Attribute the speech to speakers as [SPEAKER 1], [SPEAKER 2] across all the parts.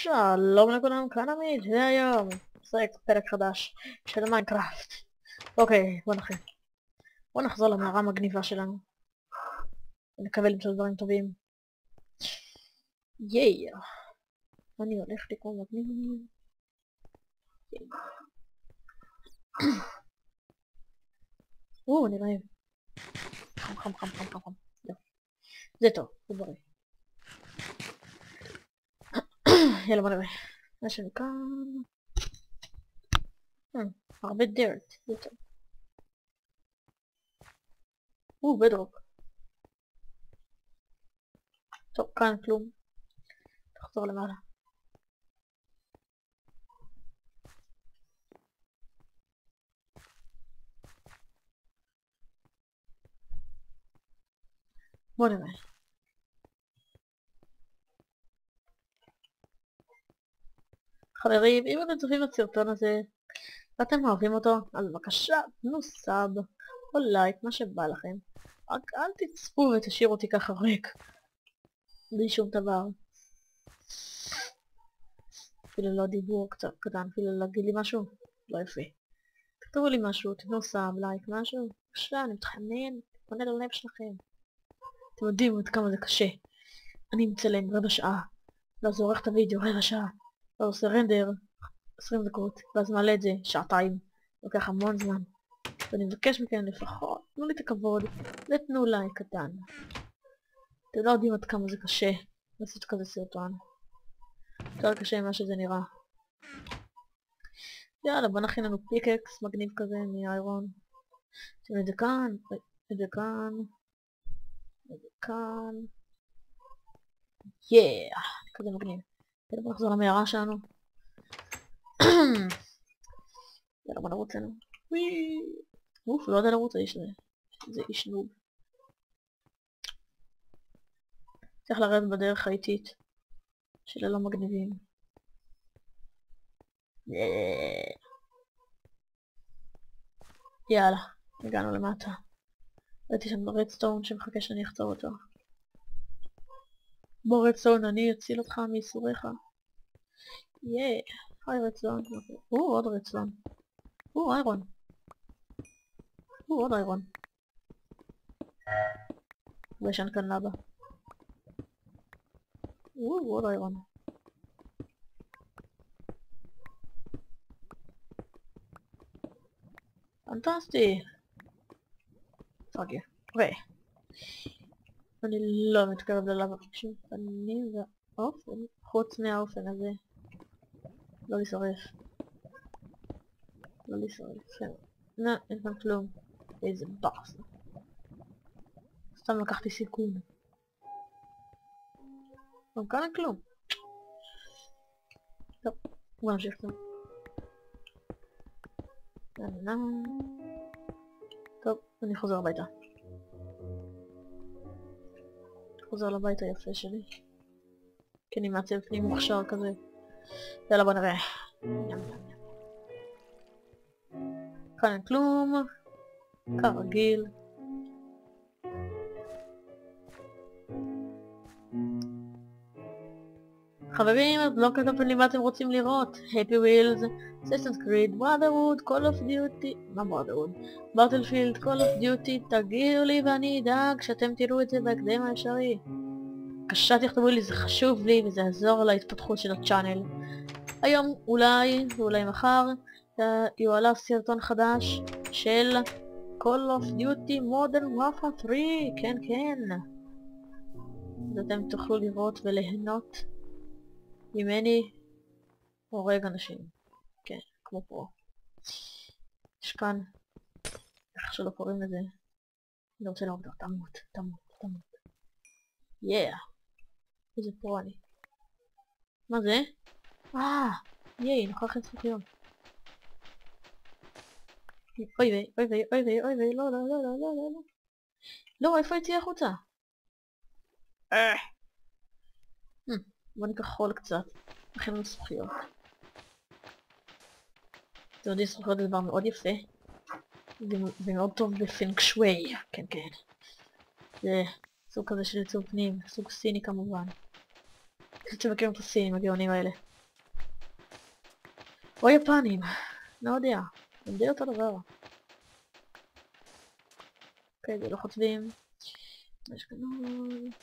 [SPEAKER 1] שלום לכולם, כאן עמית, והיום משחק פרק חדש של מיינקראפט. אוקיי, בוא נחזור למערה המגניבה שלנו ונקווה למצוא דברים טובים. ייי! אני הולך לקרוא מגניב. אני רעב. חם. זה טוב, זה בריא. יאללה, בוא נראה. יש לנו כאן הרבה דירט, זה טוב. בדרוק. טוב, כאן כלום. תחזור למעלה. בוא נראה. חברים, אם אתם צופים בסרטון הזה ואתם אוהבים אותו, אז בבקשה תנו סאב או לייק, מה שבא לכם. רק אל תצפו ותשאירו אותי ככה ריק בלי שום דבר. אפילו לא דיבור קצת קטן, אפילו להגיד לי משהו לא יפה. תכתבו לי משהו, תנו סאב, לייק, משהו. בבקשה, אני מתחנן, פונה ללב שלכם. אתם יודעים עד כמה זה קשה. אני מצלם רבע שעה, ואז עורך את הוידאו רבע שעה, ואז עושה רנדר 20 דקות, ואז מעלה את זה שעתיים. לוקח המון זמן. ואני מבקש מכם לפחות, תנו לי את הכבוד, ותנו לייק קטן. אתם לא יודעים עד כמה זה קשה לעשות כזה סרטון. יותר קשה ממה שזה נראה. יאללה, בוא נכין לנו פיקקס מגניב כזה מאיירון. שים את זה כאן, את זה כאן, את זה כאן. כזה מגניב. בוא נחזור למערה שלנו. יאללה, בוא נרוץ לנו. לא יודע לרוץ, האיש הזה. זה איש נוב. צריך לרדת בדרך האיטית של הלא מגניבים. יאללה, הגענו למטה. ראיתי שם ברדסטון שמחכה שאני אחצור אותו. בוא רדסטון, אני אציל אותך מייסוריך. היי רדסטון. עוד רדסטון. איירון. עוד איירון. וישן כאן נאבה. עוד איירון. פנטסטי. אוקיי. אני לא מתקרב ללאבה בשום פנים והאופן. חוץ מהאופן הזה. לא לשרף. אין כאן כלום. איזה באס. סתם לקחתי סיכון. גם כאן אין כלום. טוב, בוא נמשיך כאן. טוב, אני חוזר הביתה. חוזר לבית היפה שלי. כי אני מעצב פנים מוכשר כזה. יאללה, בוא נראה. כאן אין כלום. כרגיל. חברים, אז לא כתבתם לי מה אתם רוצים לראות. Happy Wheels, Assassin's Creed, Brotherhood, Call of Duty, מה Brotherhood? Battlefield, Call of Duty, תגידו לי ואני אדאג שאתם תראו את זה בהקדם האפשרי. בבקשה תכתבו לי, זה חשוב לי וזה יעזור להתפתחות של הצ'אנל. היום אולי, ואולי מחר, יועלה סרטון חדש של Call of Duty Modern Warfare 3, כן. אז אתם תוכלו לראות וליהנות ממני הורג אנשים. כן, כמו פה. יש כאן, איך שלא קוראים לזה. אני רוצה להורג אותו, תמות. איזה פרו אני. מה זה? נוכל לכם זכויות. אוי ויי, לא. לא, איפה יציא החוצה? בוא ניקח חול קצת. לכן לנו זכויות. אתם יודעים, זכויות זה דבר מאוד יפה. ומאוד טוב בפינג שווי. כן. זה סוג כזה של עיצוב פנים. סוג סיני כמובן. אתם מכירים את הסינים הגאונים האלה. או יפנים, לא יודע, הם די אותו דבר. אוקיי, זה לא חוטבים. יש גנוב.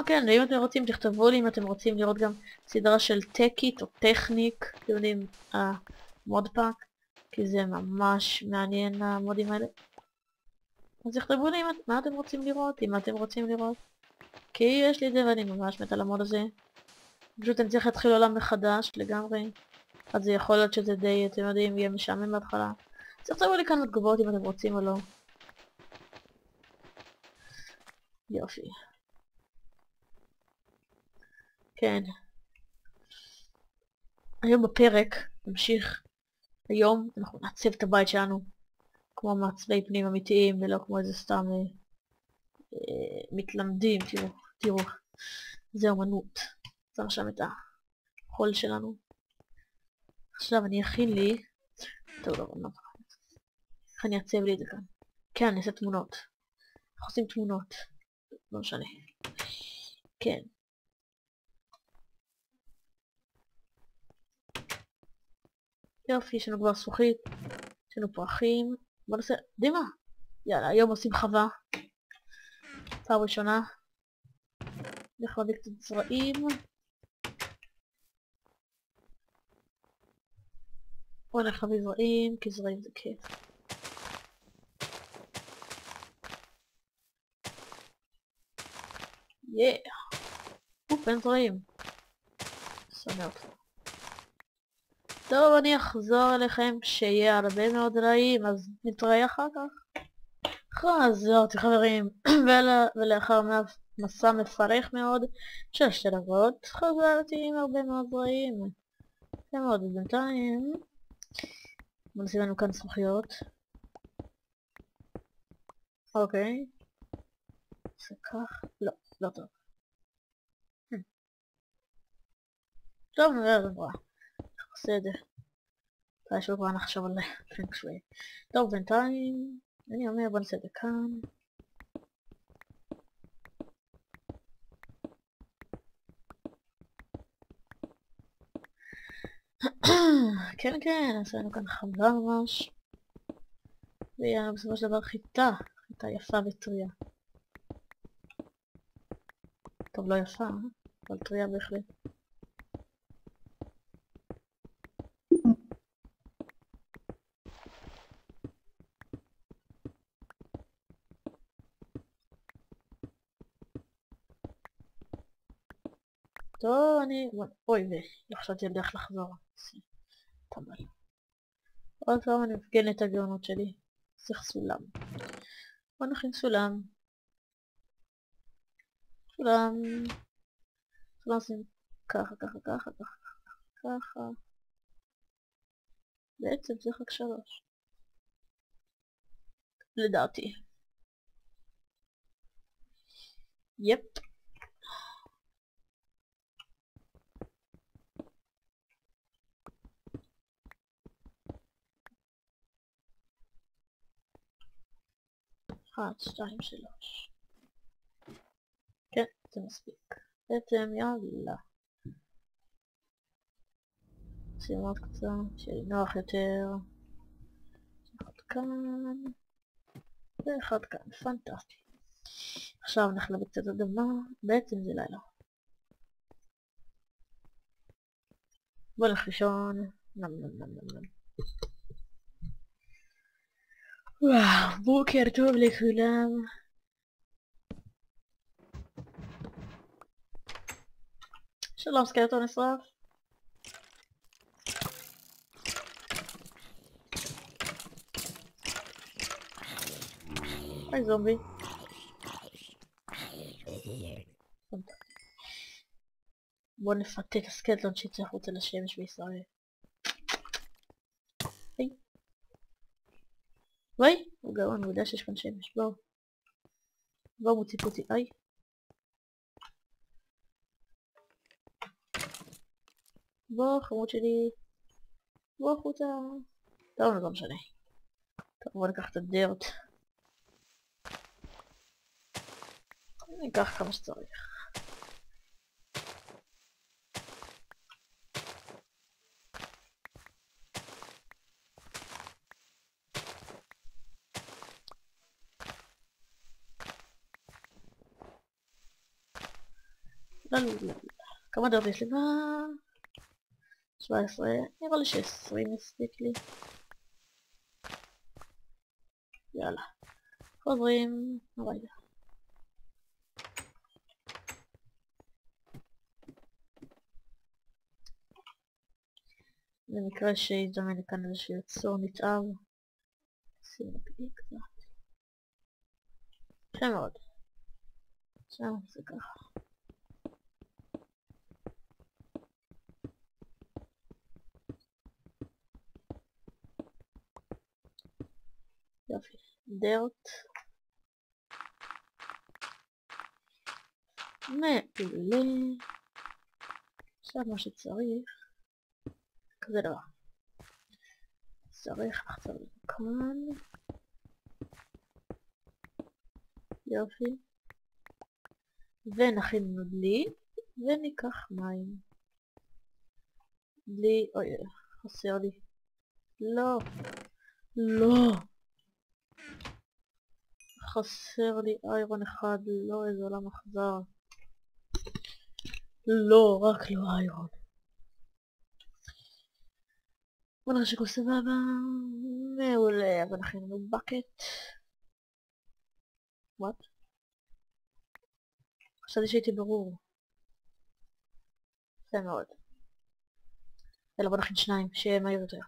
[SPEAKER 1] כן, ואם אתם רוצים תכתבו לי אם אתם רוצים לראות גם סדרה של טקית או טכניק, אתם יודעים, המוד פאק, כי זה ממש מעניין המודים האלה. אז תכתבו לי מה אתם רוצים לראות, אם אתם רוצים לראות. כי יש לי את זה ואני ממש מת על המוד הזה. פשוט אני צריך להתחיל עולם מחדש לגמרי. אז זה יכול להיות שזה די, אתם יודעים, יהיה משעמם בהתחלה. אז תכתבו לי כאן בתגובות אם אתם רוצים או לא. יופי. כן. היום בפרק נמשיך. היום אנחנו נעצב את הבית שלנו כמו מעצבי פנים אמיתיים ולא כמו איזה סתם מתלמדים. תראו, זה אומנות. שם שם את החול שלנו. עכשיו אני אכין לי, טוב לא, איך אני אעצב לי את זה כאן? כן, אני אעשה תמונות. אנחנו עושים תמונות, לא משנה. כן. יופי, יש לנו כבר זכוכית, יש לנו פרחים. בוא נעשה, יודעים מה? יאללה, היום עושים חווה. פעם ראשונה. נלך להביא קצת זרעים. בוא נלך להביא זרעים, כי זרעים זה כיף. אין זרעים. שונא אותך. טוב, אני אחזור אליכם שיהיה הרבה מאוד זרעים, אז נתראה אחר כך. חזרתי חברים, ולאחר מסע מפרך מאוד של 2 דקות, חזרתי עם הרבה מאוד זרעים. זה מאוד בינתיים. בוא נשים לנו כאן זכוכיות. אוקיי. זה כך. לא, לא טוב. טוב, נראה זה ברע. איך עושה את זה? יש לו כבר נחשוב על פנק שווי. טוב, בינתיים אני אומר בוא נעשה את זה כאן. כן, כן, עשינו כאן חווה ממש. ויהיה לנו בסופו של דבר חיטה יפה וטריה. טוב, לא יפה, אבל טריה בהחלט. טוב, אוי, לא חשבתי על דרך לחזור. טבל. עוד פעם אני מפגן את הגאונות שלי. צריך סולם. בוא נכין סולם. סולם עושים ככה, ככה, ככה, ככה, ככה. בעצם צריך רק 3. לדעתי. יפ. אחת, 2, 3. כן, זה מספיק. בעצם יאללה. שים עוד קצת, שיהיה נוח יותר. אחד כאן. ואחד כאן, פנטסטי. עכשיו נחלב קצת אדמה, בעצם זה לילה. בוא נלך לישון. נם נם נם נם נם. וואו, בוקר טוב לכולם. שלום סקלטון נשרף. היי זומבי. בוא נפתה את הסקלטון שיצא החוצה לשמש בישראל. היי. וואי, הוא גאון, הוא יודע שיש כאן שמש, בואו. בואו מוציא פוצי, היי. בוא חמוד שלי. בוא החוצה. טוב, לא משנה. טוב, בוא ניקח את הדרת. ניקח כמה שצריך. לא, לא, לא. כמה דעות יש לי? 17, נראה לי ש20 יספיק לי. יאללה. חוזרים הביתה. במקרה שיזמן לי כאן איזשהו יצור נתעב. שים נקדי קצת. יפה מאוד. עכשיו זה ככה. יופי. דרט. מעולה. עכשיו מה שצריך. כזה דבר. צריך לחצור לכאן. יופי. ונכין לנו דלי. וניקח מים. דלי, אוי, חסר לי. לא. לא. חסר לי איירון אחד. לא, איזה עולם אכזר. לא, רק לא איירון. בוא נראה שכל סבבה. מעולה, אז נכין לנו בקט. וואט? חשבתי שהייתי ברור. יפה מאוד. יאללה, בוא נכין שניים, שיהיה מהיר יותר.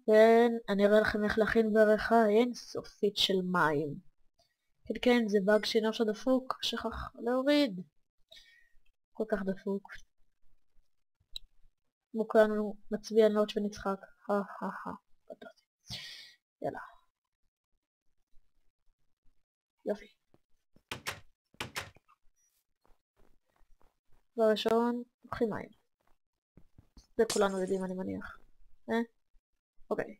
[SPEAKER 1] כן, אני אראה לכם איך להכין בריכה אינסופית של מים. כן, כן, זה באג שאינו דפוק, שכח להוריד. כל כך דפוק. מוכרנו מצביע נוט ונצחק. יאללה. יופי. בראשון, לוקחים מים. זה כולנו יודעים, אני מניח. אוקיי.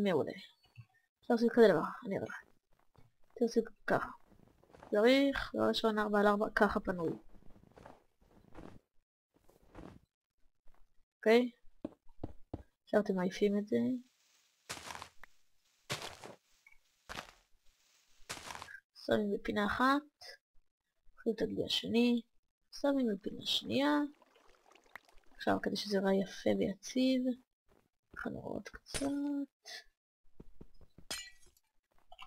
[SPEAKER 1] מעולה. אפשר לעשות כזה דבר, אני אראה לך. תעשו ככה. צריך, בראשון 4x4, ככה פנוי. אוקיי? עכשיו אתם מעיפים את זה. שמים בפינה אחת. לוקחים את הגדי השני. שמים בפינה שנייה. עכשיו כדי שזה יראה יפה ויציב. נכנסנו עוד קצת.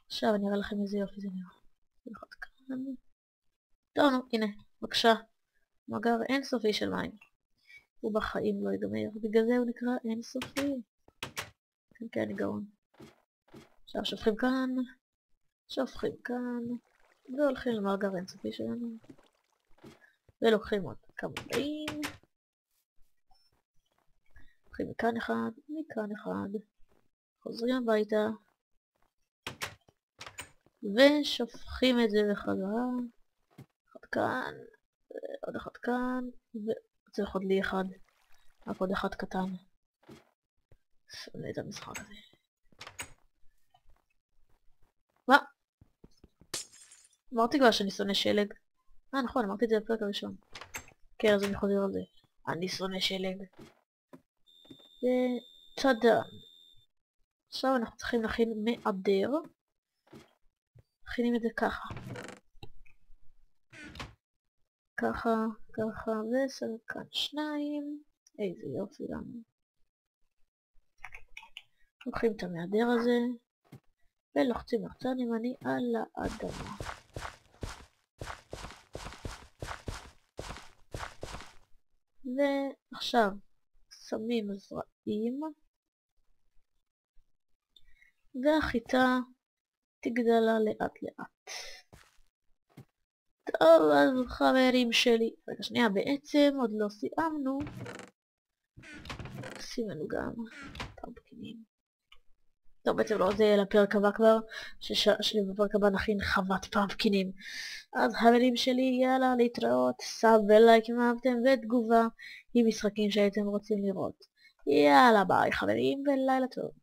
[SPEAKER 1] עכשיו אני אראה לכם איזה יופי זה נראה. נלחץ כאן. טוב, נו, הנה, בבקשה. מאגר אינסופי של מים. הוא בחיים לא ייגמר, בגלל זה הוא נקרא אינסופי. כן, כן, אני גאון. עכשיו שופכים כאן. שופכים כאן. והולכים למאגר אינסופי שלנו. ולוקחים עוד כמה באים. לוקחים מכאן אחד, מכאן אחד. חוזרים הביתה. ושופכים את זה בחזרה. אחד כאן. עוד אחד כאן. וצריך עוד לי אחד. רק עוד אחד קטן. שונא את המשחק הזה. מה? אמרתי כבר שאני שונא שלג. נכון, אמרתי את זה בפרק הראשון. כן, אז אני חוזר על זה. אני שונא שלג. ותודה. עכשיו אנחנו צריכים להכין מעדר. מכינים את זה ככה. ככה, ככה, ושם כאן שניים. איזה יופי לנו. לוקחים את המעדר הזה. ולוחצים לחצן ימני על האדמה. ועכשיו שמים זרעים. והחיטה תגדלה לאט לאט. טוב, אז חברים שלי. רגע שנייה, בעצם עוד לא סיימנו. שים לנו גם פמפקינים. טוב, בעצם לא, זה לפרק הבא כבר. שבפרק הבא נכין חוות פמפקינים. אז חברים שלי, יאללה, להתראות. סאב ולייק אם אהבתם ותגובה עם משחקים שהייתם רוצים לראות. יאללה, ביי חברים ולילה טוב.